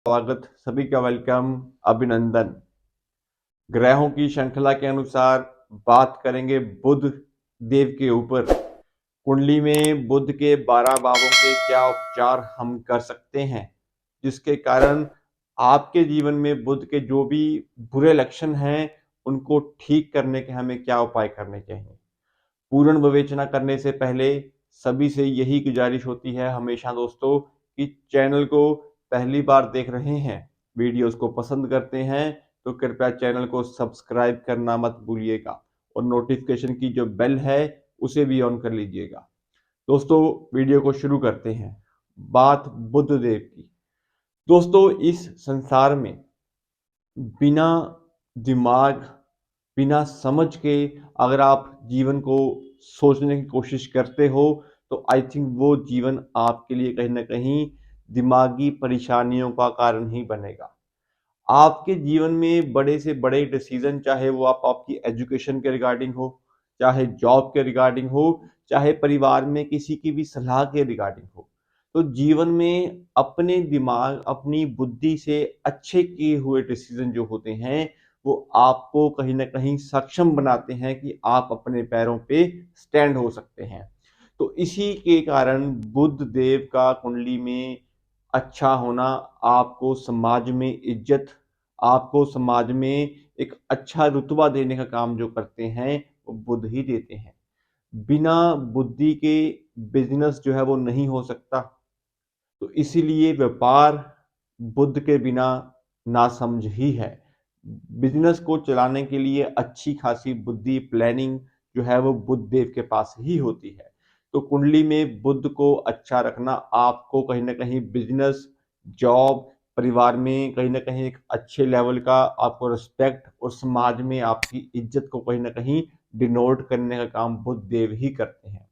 स्वागत सभी का वेलकम, अभिनंदन। ग्रहों की श्रृंखला के अनुसार बात करेंगे बुध देव के ऊपर। कुंडली में बुध के 12 भावों के क्या उपचार हम कर सकते हैं, जिसके कारण आपके जीवन में बुध के जो भी बुरे लक्षण हैं उनको ठीक करने के हमें क्या उपाय करने चाहिए। पूर्ण विवेचना करने से पहले सभी से यही गुजारिश होती है हमेशा दोस्तों कि चैनल को पहली बार देख रहे हैं, वीडियोस को पसंद करते हैं तो कृपया चैनल को सब्सक्राइब करना मत भूलिएगा और नोटिफिकेशन की जो बेल है उसे भी ऑन कर लीजिएगा। दोस्तों वीडियो को शुरू करते हैं। बात बुध देव की। दोस्तों इस संसार में बिना दिमाग, बिना समझ के अगर आप जीवन को सोचने की कोशिश करते हो तो आई थिंक वो जीवन आपके लिए कहीं ना कहीं दिमागी परेशानियों का कारण ही बनेगा। आपके जीवन में बड़े से बड़े डिसीजन, चाहे वो आप आपकी एजुकेशन के रिगार्डिंग हो, चाहे जॉब के रिगार्डिंग हो, चाहे परिवार में किसी की भी सलाह के रिगार्डिंग हो, तो जीवन में अपने दिमाग, अपनी बुद्धि से अच्छे किए हुए डिसीजन जो होते हैं वो आपको कहीं ना कहीं सक्षम बनाते हैं कि आप अपने पैरों पे स्टैंड हो सकते हैं। तो इसी के कारण बुध देव का कुंडली में अच्छा होना आपको समाज में इज्जत, आपको समाज में एक अच्छा रुतबा देने का काम जो करते हैं वो बुध ही देते हैं। बिना बुद्धि के बिजनेस जो है वो नहीं हो सकता। तो इसीलिए व्यापार बुद्ध के बिना नासमझ ही है। बिजनेस को चलाने के लिए अच्छी खासी बुद्धि, प्लानिंग जो है वो बुद्ध देव के पास ही होती है। तो कुंडली में बुद्ध को अच्छा रखना आपको कहीं ना कहीं बिजनेस, जॉब, परिवार में कहीं ना कहीं एक अच्छे लेवल का आपको रिस्पेक्ट और समाज में आपकी इज्जत को कहीं ना कहीं डिनोट करने का काम बुद्ध देव ही करते हैं।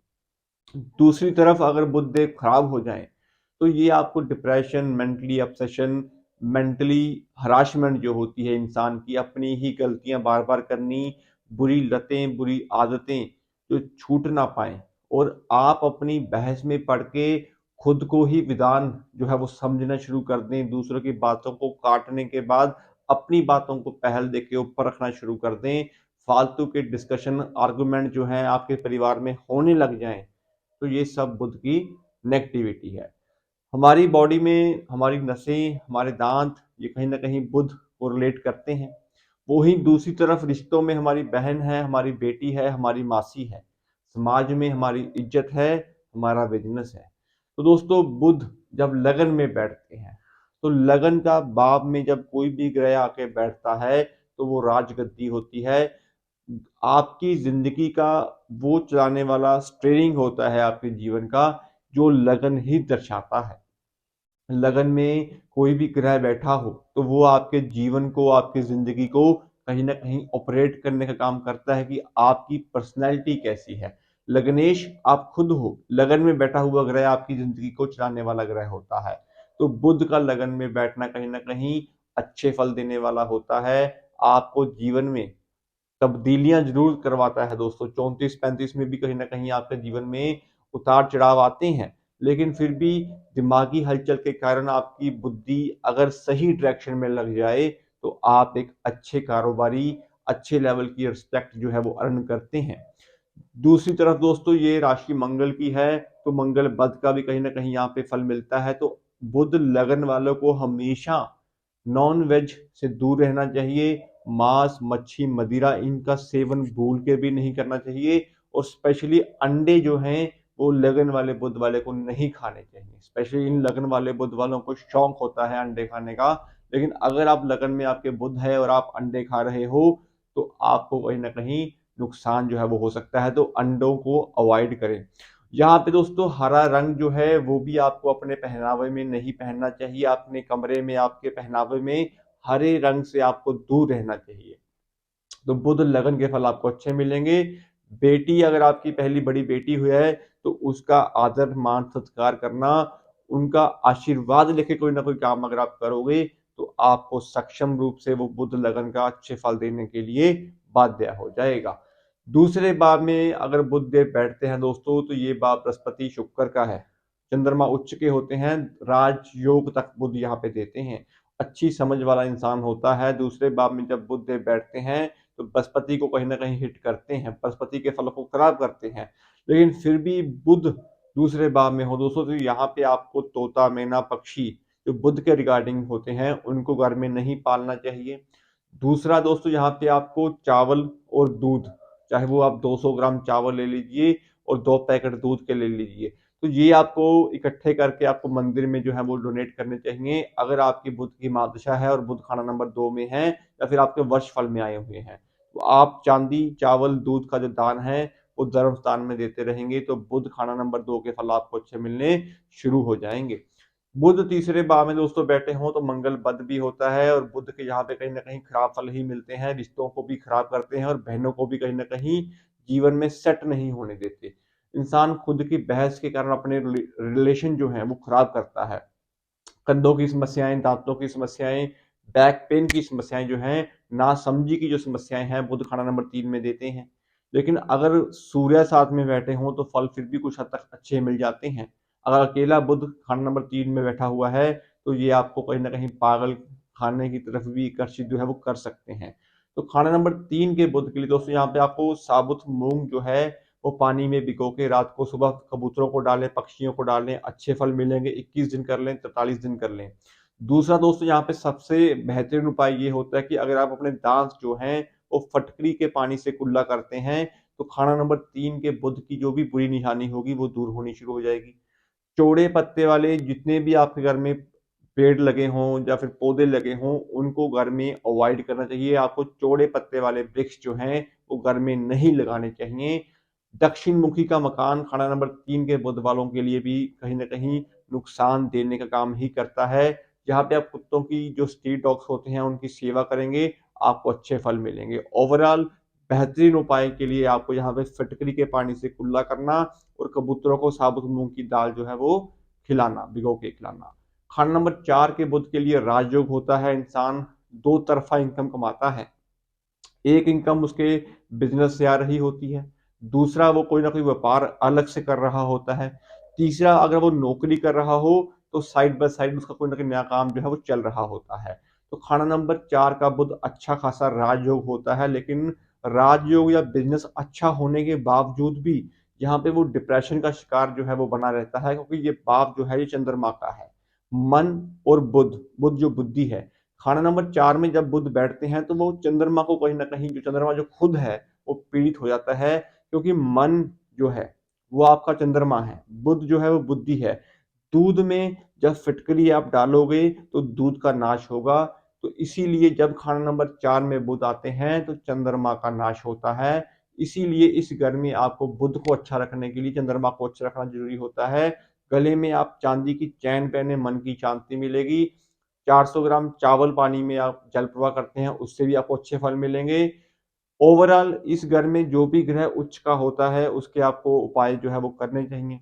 दूसरी तरफ अगर बुध देव खराब हो जाए तो ये आपको डिप्रेशन, मेंटली अपसेशन, मेंटली हरासमेंट जो होती है इंसान की, अपनी ही गलतियां बार बार करनी, बुरी लतें, बुरी आदतें जो छूट ना पाए और आप अपनी बहस में पड़ के खुद को ही विधान जो है वो समझना शुरू कर दें, दूसरों की बातों को काटने के बाद अपनी बातों को पहल दे के ऊपर रखना शुरू कर दें, फालतू के डिस्कशन, आर्गुमेंट जो है आपके परिवार में होने लग जाएं, तो ये सब बुध की नेगेटिविटी है। हमारी बॉडी में हमारी नसें, हमारे दांत, ये कहीं ना कहीं बुध को रिलेट करते हैं। वो ही दूसरी तरफ रिश्तों में हमारी बहन है, हमारी बेटी है, हमारी मासी है, समाज में हमारी इज्जत है, हमारा बिजनेस है। तो दोस्तों बुध जब लगन में बैठते हैं तो लगन का भाव में जब कोई भी ग्रह आके बैठता है तो वो राजगद्दी होती है। आपकी जिंदगी का वो चलाने वाला स्टीयरिंग होता है आपके जीवन का, जो लगन ही दर्शाता है। लगन में कोई भी ग्रह बैठा हो तो वो आपके जीवन को, आपकी जिंदगी को कहीं ना कहीं ऑपरेट करने का काम करता है कि आपकी पर्सनैलिटी कैसी है। लगनेश आप खुद हो, लगन में बैठा हुआ ग्रह आपकी जिंदगी को चलाने वाला ग्रह होता है। तो बुध का लगन में बैठना कहीं ना कहीं अच्छे फल देने वाला होता है। आपको जीवन में तब्दीलियां जरूर करवाता है दोस्तों। 34-35 में भी कहीं ना कहीं आपके जीवन में उतार चढ़ाव आते हैं, लेकिन फिर भी दिमागी हलचल के कारण आपकी बुद्धि अगर सही डायरेक्शन में लग जाए तो आप एक अच्छे कारोबारी, अच्छे लेवल की रिस्पेक्ट जो है वो अर्न करते हैं। दूसरी तरफ दोस्तों ये राशि मंगल की है, तो मंगल बद का भी कहीं ना कहीं यहाँ पे फल मिलता है। तो बुध लगन वालों को हमेशा नॉन वेज से दूर रहना चाहिए। मांस, मच्छी, मदिरा इनका सेवन भूल के भी नहीं करना चाहिए। और स्पेशली अंडे जो हैं वो लगन वाले बुध वाले को नहीं खाने चाहिए। स्पेशली इन लगन वाले बुध वालों को शौक होता है अंडे खाने का, लेकिन अगर आप लगन में आपके बुध है और आप अंडे खा रहे हो तो आपको कहीं ना कहीं नुकसान जो है वो हो सकता है। तो अंडों को अवॉइड करें। यहाँ पे दोस्तों हरा रंग जो है वो भी आपको अपने पहनावे में नहीं पहनना चाहिए। अपने कमरे में, आपके पहनावे में हरे रंग से आपको दूर रहना चाहिए। तो बुध लगन के फल आपको अच्छे मिलेंगे। बेटी अगर आपकी पहली बड़ी बेटी हुई है तो उसका आदर, मान, सत्कार करना, उनका आशीर्वाद लेके कोई ना कोई काम अगर आप करोगे तो आपको सक्षम रूप से वो बुध लगन का अच्छे फल देने के लिए बाध्य हो जाएगा। दूसरे भाव में अगर बुध देव बैठते हैं दोस्तों तो ये भाव बृहस्पति शुक्र का है। चंद्रमा उच्च के होते हैं, राजयोग तक बुध यहाँ पे देते हैं अच्छी समझ वाला इंसान होता है। दूसरे भाव में जब बुध देव बैठते हैं तो बृहस्पति को कहीं ना कहीं हिट करते हैं, बृहस्पति के फलों को खराब करते हैं। लेकिन फिर भी बुध दूसरे भाव में हो दोस्तों, तो यहाँ पे आपको तोता, मैना, पक्षी जो बुध के रिगार्डिंग होते हैं उनको घर में नहीं पालना चाहिए। दूसरा दोस्तों, यहाँ पे आपको चावल और दूध, चाहे वो आप 200 ग्राम चावल ले लीजिए और 2 पैकेट दूध के ले लीजिए, तो ये आपको इकट्ठे करके आपको मंदिर में जो है वो डोनेट करने चाहिए, अगर आपकी बुध की महादशा है और बुध खाना नंबर 2 में है या फिर आपके वर्ष फल में आए हुए हैं। तो आप चांदी, चावल, दूध का जो दान है वो धर्म स्थान में देते रहेंगे तो बुध खाना नंबर 2 के फल आपको अच्छे मिलने शुरू हो जाएंगे। बुध तीसरे भाव में दोस्तों बैठे हों तो मंगल बद भी होता है, और बुध के यहाँ पे कहीं ना कहीं खराब फल ही मिलते हैं, रिश्तों को भी खराब करते हैं और बहनों को भी कहीं ना कहीं जीवन में सेट नहीं होने देते। इंसान खुद की बहस के कारण अपने रिलेशन जो है वो खराब करता है। कंधों की समस्याएं, दांतों की समस्याएं, बैक पेन की समस्याएं जो हैं, नासमझी की जो समस्याएं हैं, बुध खाना नंबर 3 में देते हैं। लेकिन अगर सूर्य साथ में बैठे हों तो फल फिर भी कुछ हद तक अच्छे मिल जाते हैं। अगर अकेला बुध खाना नंबर 3 में बैठा हुआ है तो ये आपको कहीं ना कहीं पागल खाने की तरफ भी आकर्षित जो है वो कर सकते हैं। तो खाना नंबर 3 के बुध के लिए दोस्तों यहाँ पे आपको साबुत मूंग जो है वो पानी में भिगो के रात को, सुबह कबूतरों को डालें, पक्षियों को डालें, अच्छे फल मिलेंगे। 21 दिन कर लें, 43 दिन कर लें। दूसरा दोस्तों, यहाँ पे सबसे बेहतरीन उपाय ये होता है कि अगर आप अपने दांत जो हैं वो फटकरी के पानी से कुल्ला करते हैं तो खाना नंबर 3 के बुध की जो भी बुरी निशानी होगी वो दूर होनी शुरू हो जाएगी। चौड़े पत्ते वाले जितने भी आपके घर में पेड़ लगे हों या फिर पौधे लगे हों उनको घर में अवॉइड करना चाहिए। आपको चौड़े पत्ते वाले वृक्ष जो हैं वो घर में नहीं लगाने चाहिए। दक्षिण मुखी का मकान खाना नंबर 3 के बुध वालों के लिए भी कहीं ना कहीं नुकसान देने का काम ही करता है। जहाँ पे आप कुत्तों की जो स्ट्रीट डॉग्स होते हैं उनकी सेवा करेंगे, आपको अच्छे फल मिलेंगे। ओवरऑल बेहतरीन उपाय के लिए आपको यहाँ पे फिटकरी के पानी से कुल्ला करना और कबूतरों को साबुत मूंग की दाल जो है वो खिलाना, भिगो के खिलाना। खाना नंबर 4 के बुध के लिए राजयोग होता है। इंसान दो तरफा इनकम कमाता है। एक इनकम उसके बिजनेस से आ रही होती है, दूसरा वो कोई ना कोई व्यापार अलग से कर रहा होता है, तीसरा अगर वो नौकरी कर रहा हो तो साइड बाय साइड उसका कोई ना कोई नया काम जो है वो चल रहा होता है। तो खाना नंबर 4 का बुध अच्छा खासा राजयोग होता है, लेकिन राजयोग या बिजनेस अच्छा होने के बावजूद भी यहाँ पे वो डिप्रेशन का शिकार जो है वो बना रहता है, क्योंकि ये भाव जो है ये चंद्रमा का है। मन और बुध, बुध जो बुद्धि है, खाना नंबर 4 में जब बुध बैठते हैं तो वो चंद्रमा को कहीं ना कहीं, जो चंद्रमा जो खुद है वो पीड़ित हो जाता है, क्योंकि मन जो है वो आपका चंद्रमा है, बुध जो है वो बुद्धि है। दूध में जब फिटकरी आप डालोगे तो दूध का नाश होगा। तो इसीलिए जब खाना नंबर 4 में बुध आते हैं तो चंद्रमा का नाश होता है। इसीलिए इस घर में आपको बुध को अच्छा रखने के लिए चंद्रमा को अच्छा रखना जरूरी होता है। गले में आप चांदी की चैन पहने, मन की शांति मिलेगी। 400 ग्राम चावल पानी में आप जल प्रवाह करते हैं, उससे भी आपको अच्छे फल मिलेंगे। ओवरऑल इस घर में जो भी ग्रह उच्च का होता है उसके आपको उपाय जो है वो करने चाहिए।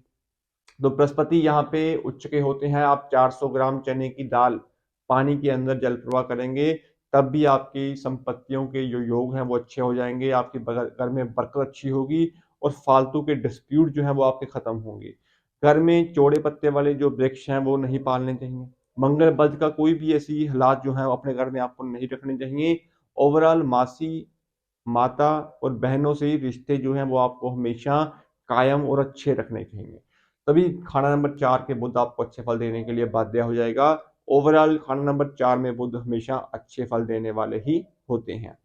तो बृहस्पति यहाँ पे उच्च के होते हैं, आप 400 ग्राम चने की दाल पानी के अंदर जल प्रवाह करेंगे, तब भी आपकी संपत्तियों के जो योग हैं वो अच्छे हो जाएंगे, आपके घर में बरकत अच्छी होगी और फालतू के डिस्प्यूट जो है वो आपके खत्म होंगे। घर में चौड़े पत्ते वाले जो वृक्ष हैं वो नहीं पालने चाहिए। मंगल बद का कोई भी ऐसी हालात जो है अपने घर में आपको नहीं रखने चाहिए। ओवरऑल मासी, माता और बहनों से रिश्ते जो हैं वो आपको हमेशा कायम और अच्छे रखने चाहिए, तभी खाना नंबर 4 के बुध आपको अच्छे फल देने के लिए बाध्य हो जाएगा। ओवरऑल खाना नंबर 4 में बुध हमेशा अच्छे फल देने वाले ही होते हैं।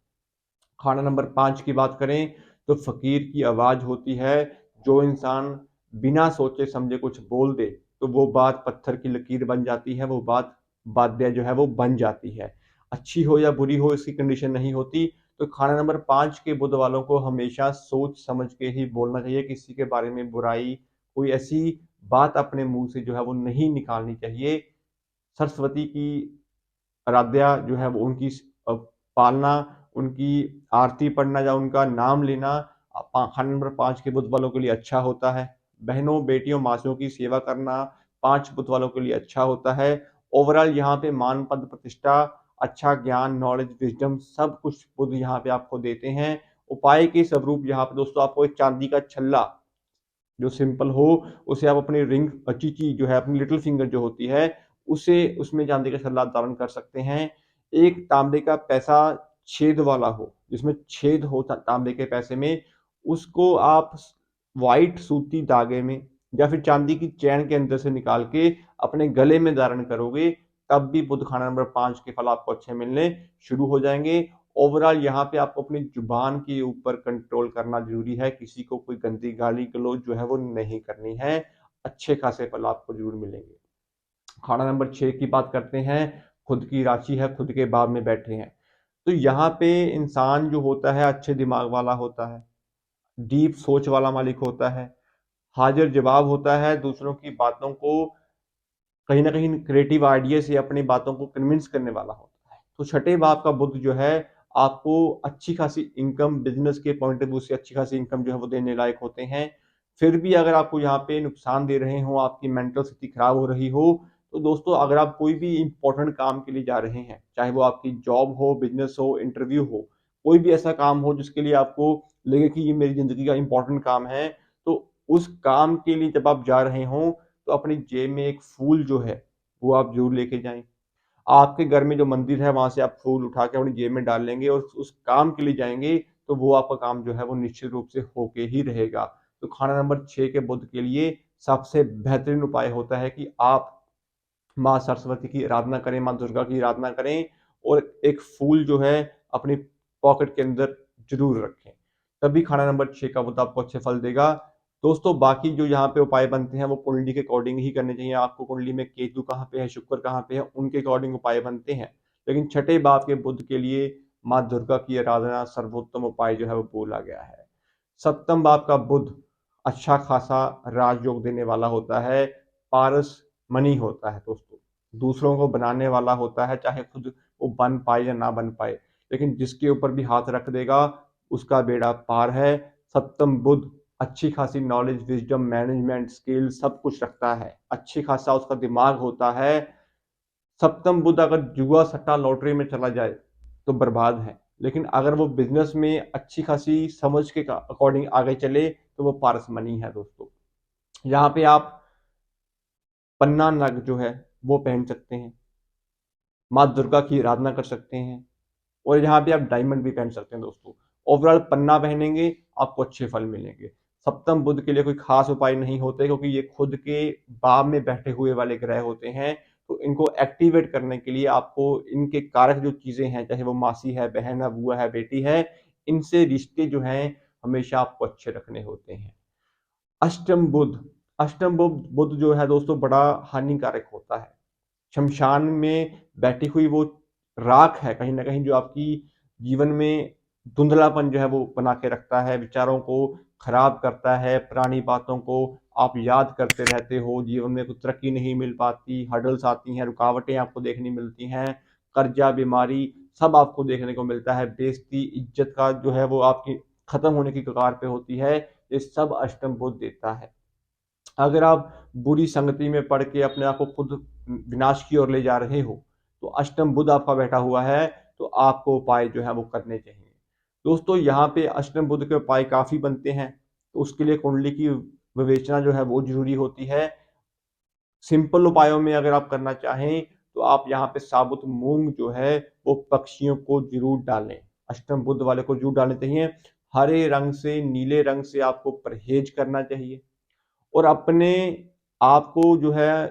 खाना नंबर 5 की बात करें तो फकीर की आवाज होती है। जो इंसान बिना सोचे समझे कुछ बोल दे तो वो बात पत्थर की लकीर बन जाती है, वो बात बाध्य जो है वो बन जाती है। अच्छी हो या बुरी हो इसकी कंडीशन नहीं होती। तो खाना नंबर 5 के बुध वालों को हमेशा सोच समझ के ही बोलना चाहिए। किसी के बारे में बुराई, कोई ऐसी बात अपने मुंह से जो है वो नहीं निकालनी चाहिए। सरस्वती की आराध्या जो है वो उनकी पालना, उनकी आरती पढ़ना या उनका नाम लेना खाना नंबर 5 के बुध वालों के लिए अच्छा होता है। बहनों, बेटियों, मासियों की सेवा करना 5 बुध वालों के लिए अच्छा होता है। ओवरऑल यहाँ पे मान, पद, प्रतिष्ठा, अच्छा ज्ञान, नॉलेज, विजडम सब कुछ बुध यहाँ पे आपको देते हैं। उपाय के स्वरूप यहाँ पे दोस्तों आपको एक चांदी का छल्ला जो सिंपल हो, उसे आप अपनी रिंग, चीची जो है, अपनी लिटिल फिंगर जो होती है उसे उसमें चांदी का छल्ला धारण कर सकते हैं। एक तांबे का पैसा छेद वाला हो, जिसमें छेद हो तांबे के पैसे में, उसको आप व्हाइट सूती धागे में या फिर चांदी की चैन के अंदर से निकाल के अपने गले में धारण करोगे, तब भी बुध खाना नंबर 5 के फल आपको अच्छे मिलने शुरू हो जाएंगे। ओवरऑल यहाँ पे आपको अपनी जुबान के ऊपर कंट्रोल करना जरूरी है, किसी को कोई गंदी गाली गलौज जो है वो नहीं करनी है। अच्छे खासे फल आपको जरूर मिलेंगे। खाना नंबर 6 की बात करते हैं। खुद की राशि है, खुद के बाब में बैठे हैं। तो यहाँ पे इंसान जो होता है अच्छे दिमाग वाला होता है, डीप सोच वाला मालिक होता है, हाजिर जवाब होता है, दूसरों की बातों को कहीं ना कहीं क्रिएटिव आइडिया से अपनी बातों को कन्विंस करने वाला होता है। तो छठे भाव का बुध जो है आपको अच्छी खासी इनकम, बिजनेस के पॉइंट ऑफ व्यू से अच्छी खासी इनकम जो है वो देने लायक होते हैं। फिर भी अगर आपको यहाँ पे नुकसान दे रहे हो, आपकी मेंटल स्थिति खराब हो रही हो, तो दोस्तों अगर आप कोई भी इंपॉर्टेंट काम के लिए जा रहे हैं, चाहे वो आपकी जॉब हो, बिजनेस हो, इंटरव्यू हो, कोई भी ऐसा काम हो जिसके लिए आपको लगे कि ये मेरी जिंदगी का इंपॉर्टेंट काम है, तो उस काम के लिए जब आप जा रहे हो तो अपनी जेब में एक फूल जो है वो आप जरूर लेके जाएं। आपके घर में जो मंदिर है वहां से आप फूल उठा के अपनी जेब में डाल लेंगे और उस काम के लिए जाएंगे, तो वो आपका काम जो है वो निश्चित रूप से होके ही रहेगा। तो खाना नंबर 6 के बुध के लिए सबसे बेहतरीन उपाय होता है कि आप माँ सरस्वती की आराधना करें, माँ दुर्गा की आराधना करें और एक फूल जो है अपनी पॉकेट के अंदर जरूर रखें। तभी खाना नंबर 6 का बुध आपको अच्छे फल देगा। दोस्तों बाकी जो यहाँ पे उपाय बनते हैं वो कुंडली के अकॉर्डिंग ही करने चाहिए। आपको कुंडली में केतु कहाँ पे है, शुक्र कहाँ पे है, उनके अकॉर्डिंग उपाय बनते हैं। लेकिन छठे भाव के बुध के लिए माँ दुर्गा की आराधना सर्वोत्तम उपाय जो है वो बोला गया है। सप्तम भाव का बुध अच्छा खासा राजयोग देने वाला होता है, पारस मनी होता है दोस्तों, दूसरों को बनाने वाला होता है, चाहे खुद वो बन पाए या ना बन पाए, लेकिन जिसके ऊपर भी हाथ रख देगा उसका बेड़ा पार है। सप्तम बुध अच्छी खासी नॉलेज, विजडम, मैनेजमेंट स्किल सब कुछ रखता है, अच्छी खासा उसका दिमाग होता है। सप्तम बुध अगर जुआ सट्टा लॉटरी में चला जाए तो बर्बाद है, लेकिन अगर वो बिजनेस में अच्छी खासी समझ के अकॉर्डिंग आगे चले तो वो पारसमनी है दोस्तों। यहाँ पे आप पन्ना नग जो है वो पहन सकते हैं, माँ दुर्गा की आराधना कर सकते हैं और यहाँ पे आप डायमंड भी पहन सकते हैं दोस्तों। ओवरऑल पन्ना पहनेंगे आपको अच्छे फल मिलेंगे। सप्तम बुध के लिए कोई खास उपाय नहीं होते क्योंकि ये खुद के भाव में बैठे हुए वाले ग्रह होते हैं, तो इनको एक्टिवेट करने के लिए आपको इनके कारक जो चीजें हैं, चाहे वो मासी है, बहन है, बुआ है, बेटी है, इनसे रिश्ते जो हैं हमेशा आपको अच्छे रखने होते हैं। अष्टम बुध, अष्टम बुध जो है दोस्तों बड़ा हानिकारक होता है। शमशान में बैठी हुई वो राख है कहीं ना कहीं जो आपकी जीवन में धुंधलापन जो है वो बना के रखता है, विचारों को खराब करता है, पुरानी बातों को आप याद करते रहते हो, जीवन में कुछ तरक्की नहीं मिल पाती, हर्डल्स आती हैं, रुकावटें आपको देखनी मिलती हैं, कर्जा, बीमारी सब आपको देखने को मिलता है, बेइज्जती, इज्जत का जो है वो आपकी खत्म होने की कगार पे होती है। ये सब अष्टम बुध देता है। अगर आप बुरी संगति में पड़ के अपने आप को खुद विनाश की ओर ले जा रहे हो, तो अष्टम बुध आपका बैठा हुआ है, तो आपको उपाय जो है वो करने चाहिए। दोस्तों यहाँ पे अष्टम बुध के उपाय काफी बनते हैं, तो उसके लिए कुंडली की विवेचना जो है वो जरूरी होती है। सिंपल उपायों में अगर आप करना चाहें तो आप यहाँ पे साबुत मूंग जो है वो पक्षियों को जरूर डालें, अष्टम बुध वाले को जरूर डालने चाहिए। हरे रंग से, नीले रंग से आपको परहेज करना चाहिए और अपने आप को जो है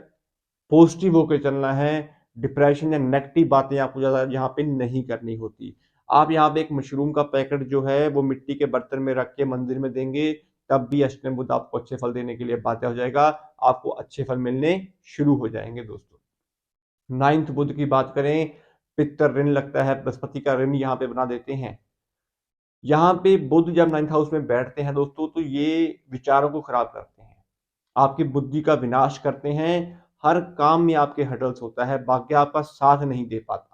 पॉजिटिव होकर चलना है। डिप्रेशन या नेगेटिव बातें आपको ज़्यादा यहाँ पे नहीं करनी होती। आप यहाँ पे एक मशरूम का पैकेट जो है वो मिट्टी के बर्तन में रख के मंदिर में देंगे, तब भी अष्टम बुध आपको अच्छे फल देने के लिए बाध्य हो जाएगा, आपको अच्छे फल मिलने शुरू हो जाएंगे दोस्तों। नाइन्थ बुध की बात करें, पित्तर ऋण लगता है, बृहस्पति का ऋण यहाँ पे बना देते हैं। यहाँ पे बुध जब नाइन्थ हाउस में बैठते हैं दोस्तों तो ये विचारों को खराब करते हैं, आपकी बुद्धि का विनाश करते हैं, हर काम में आपके हर्डल्स होता है, भाग्य आपका साथ नहीं दे पाता।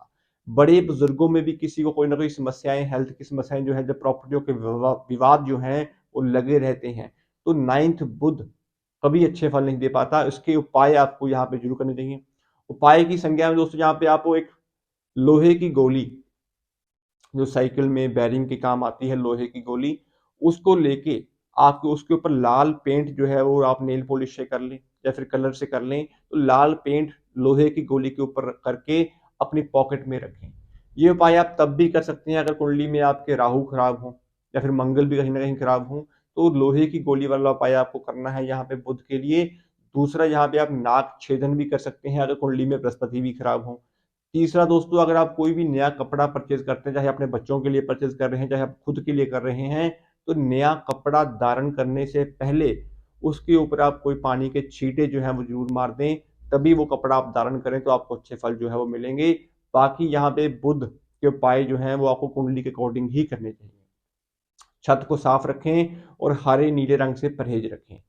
बड़े बुजुर्गों में भी किसी को कोई ना कोई समस्याएं, हेल्थ की समस्याएं जो है, जब प्रॉपर्टियों के विवाद जो हैं वो लगे रहते हैं, तो नाइन्थ बुध कभी अच्छे फल नहीं दे पाता। इसके उपाय आपको यहाँ पे जरूर करने चाहिए। उपाय की संज्ञा में दोस्तों यहाँ पे आपको एक लोहे की गोली, जो साइकिल में बैरिंग के काम आती है, लोहे की गोली, उसको लेके आपके उसके ऊपर लाल पेंट जो है वो आप नेल पॉलिश से कर लें या फिर कलर से कर लें, तो लाल पेंट लोहे की गोली के ऊपर करके अपनी पॉकेट में रखें। ये उपाय आप तब भी कर सकते हैं अगर कुंडली में आपके राहु खराब हो या फिर मंगल भी कहीं ना कहीं खराब हो, तो लोहे की गोली वाला उपाय आपको करना है यहाँ पे बुध के लिए। दूसरा, यहाँ पे आप नाक छेदन भी कर सकते हैं अगर कुंडली में बृहस्पति भी खराब हो। तीसरा दोस्तों, अगर आप कोई भी नया कपड़ा परचेज करते हैं, चाहे अपने बच्चों के लिए परचेज कर रहे हैं, चाहे आप खुद के लिए कर रहे हैं, तो नया कपड़ा धारण करने से पहले उसके ऊपर आप कोई पानी के छींटे जो है वो जरूर मार दें, तभी वो कपड़ा आप धारण करें तो आपको अच्छे फल जो है वो मिलेंगे। बाकी यहाँ पे बुध के उपाय जो हैं वो आपको कुंडली के अकॉर्डिंग ही करने चाहिए। छत को साफ रखें और हरे नीले रंग से परहेज रखें।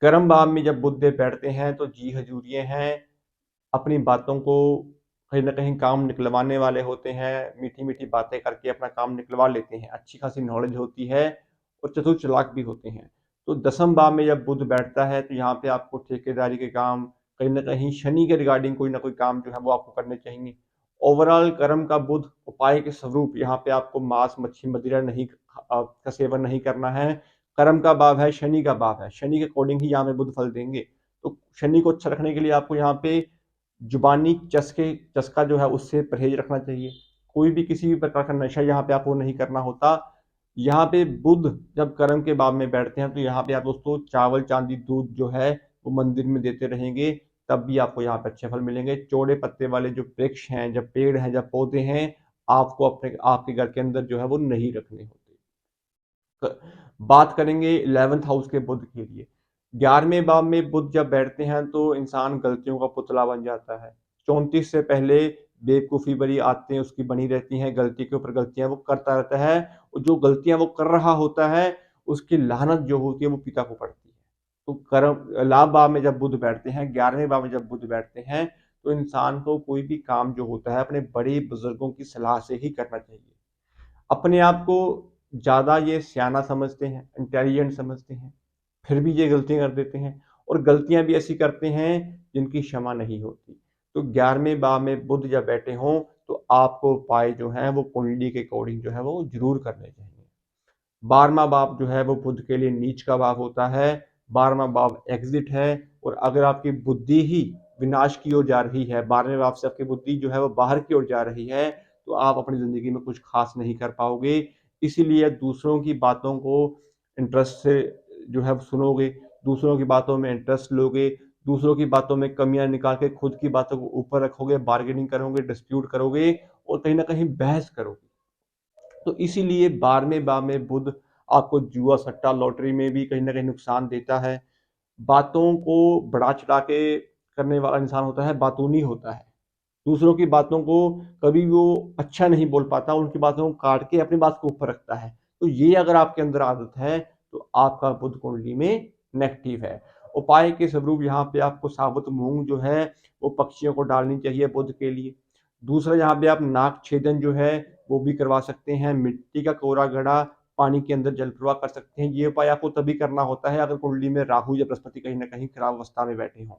कर्म भाव में जब बुध देव बैठते हैं तो जी हजूरिये हैं, अपनी बातों को कहीं ना कहीं काम निकलवाने वाले होते हैं, मीठी मीठी बातें करके अपना काम निकलवा लेते हैं, अच्छी खासी नॉलेज होती है और चतुर चालाक भी होते हैं। तो दसम भाव में जब बुध बैठता है तो यहाँ पे आपको ठेकेदारी के काम, कहीं ना कहीं शनि के रिगार्डिंग कोई ना कोई काम जो है वो आपको करने चाहिए। ओवरऑल कर्म का बुध उपाय के स्वरूप यहाँ पे आपको मांस मच्छी मदिरा नहीं का सेवन नहीं करना है। कर्म का भाव है, शनि का भाव है, शनि के अकॉर्डिंग ही यहाँ पे बुध फल देंगे। तो शनि को अच्छा रखने के लिए आपको यहाँ पे जुबानी चस्का जो है उससे परहेज रखना चाहिए। कोई भी किसी भी प्रकार का नशा यहाँ पे आपको नहीं करना होता। यहाँ पे बुध जब कर्म के भाव में बैठते हैं तो यहाँ पे आप दोस्तों चावल चांदी दूध जो है वो मंदिर में देते रहेंगे, तब भी आपको यहाँ पे अच्छे फल मिलेंगे। चौड़े पत्ते वाले जो वृक्ष हैं, जब पेड़ हैं, जब पौधे हैं, आपको अपने आपके घर के अंदर जो है वो नहीं रखने होते। बात करेंगे 11th हाउस के बुध के लिए। 11वें भाव में बुध जब बैठते हैं तो इंसान गलतियों का पुतला बन जाता है। 34 से पहले बेवकूफ़ी भरी आदतें उसकी बनी रहती हैं, गलती के ऊपर गलतियां वो करता रहता है, और जो गलतियां वो कर रहा होता है उसकी लानत जो होती है वो पिता को पड़ती है। तो कर्म लाभ भाव में जब बुध बैठते हैं, 11वें भाव में जब बुध बैठते हैं, तो इंसान को कोई भी काम जो होता है अपने बड़े बुजुर्गों की सलाह से ही करना चाहिए। अपने आप को ज़्यादा ये सियाना समझते हैं, इंटेलिजेंट समझते हैं, फिर भी ये गलतियां कर देते हैं, और गलतियां भी ऐसी करते हैं जिनकी क्षमा नहीं होती। तो 11वें भाव में बुध जब बैठे हों तो आपको उपाय जो है वो कुंडली के अकॉर्डिंग जो है वो जरूर करने चाहिए। 12वां भाव जो है वो बुध के लिए नीच का भाव होता है। 12वां भाव एग्जिट है, और अगर आपकी बुद्धि ही विनाश की ओर जा रही है, 12वें भाव से आपकी बुद्धि जो है वो बाहर की ओर जा रही है, तो आप अपनी जिंदगी में कुछ खास नहीं कर पाओगे। इसीलिए दूसरों की बातों को इंटरेस्ट से जो है सुनोगे, दूसरों की बातों में इंटरेस्ट लोगे, दूसरों की बातों में कमियां निकाल के खुद की बातों को ऊपर रखोगे, बार्गेनिंग करोगे, डिस्प्यूट करोगे और कहीं ना कहीं बहस करोगे। तो इसीलिए 12वें भाव में बुध आपको जुआ सट्टा लॉटरी में भी कहीं ना कहीं नुकसान देता है। बातों को बढ़ा चढ़ा के करने वाला इंसान होता है, बातूनी होता है। दूसरों की बातों को कभी वो अच्छा नहीं बोल पाता, उनकी बातों को काट के अपनी बात को ऊपर रखता है। तो ये अगर आपके अंदर आदत है तो आपका बुध कुंडली में नेगेटिव है। उपाय के स्वरूप यहाँ पे आपको साबुत मूंग जो है वो पक्षियों को डालनी चाहिए बुध के लिए। दूसरा, यहाँ पे आप नाक छेदन जो है वो भी करवा सकते हैं। मिट्टी का कोरा घड़ा पानी के अंदर जल प्रवाह कर सकते हैं। ये उपाय आपको तभी करना होता है अगर कुंडली में राहु या बृहस्पति कहीं ना कहीं खराब अवस्था में बैठे हों।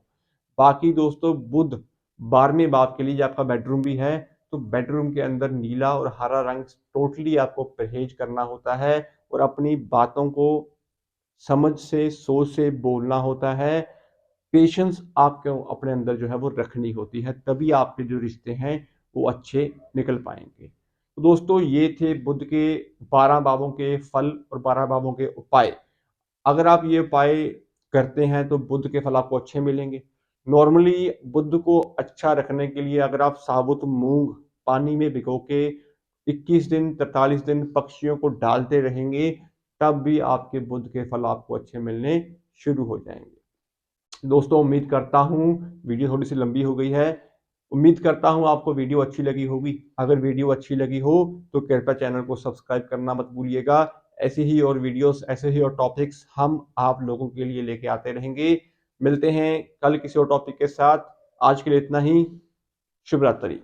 बाकी दोस्तों, बुध 12वें भाव के लिए आपका बेडरूम भी है, तो बेडरूम के अंदर नीला और हरा रंग टोटली आपको परहेज करना होता है, और अपनी बातों को समझ से सोच से बोलना होता है। पेशेंस आपको अपने अंदर जो है वो रखनी होती है, तभी आपके जो रिश्ते हैं वो अच्छे निकल पाएंगे। तो दोस्तों, ये थे बुध के 12 भावों के फल और 12 भावों के उपाय। अगर आप ये उपाय करते हैं तो बुध के फल आपको अच्छे मिलेंगे। नॉर्मली बुध को अच्छा रखने के लिए अगर आप साबुत मूंग पानी में भिगो के 21 दिन 43 दिन पक्षियों को डालते रहेंगे, तब भी आपके बुध के फल आपको अच्छे मिलने शुरू हो जाएंगे। दोस्तों, उम्मीद करता हूँ वीडियो थोड़ी सी लंबी हो गई है। उम्मीद करता हूँ आपको वीडियो अच्छी लगी होगी। अगर वीडियो अच्छी लगी हो तो कृपया चैनल को सब्सक्राइब करना मत भूलिएगा। ऐसे ही और वीडियोस, ऐसे ही और टॉपिक्स हम आप लोगों के लिए लेके आते रहेंगे। मिलते हैं कल किसी और टॉपिक के साथ। आज के लिए इतना ही। शुभ रात्रि।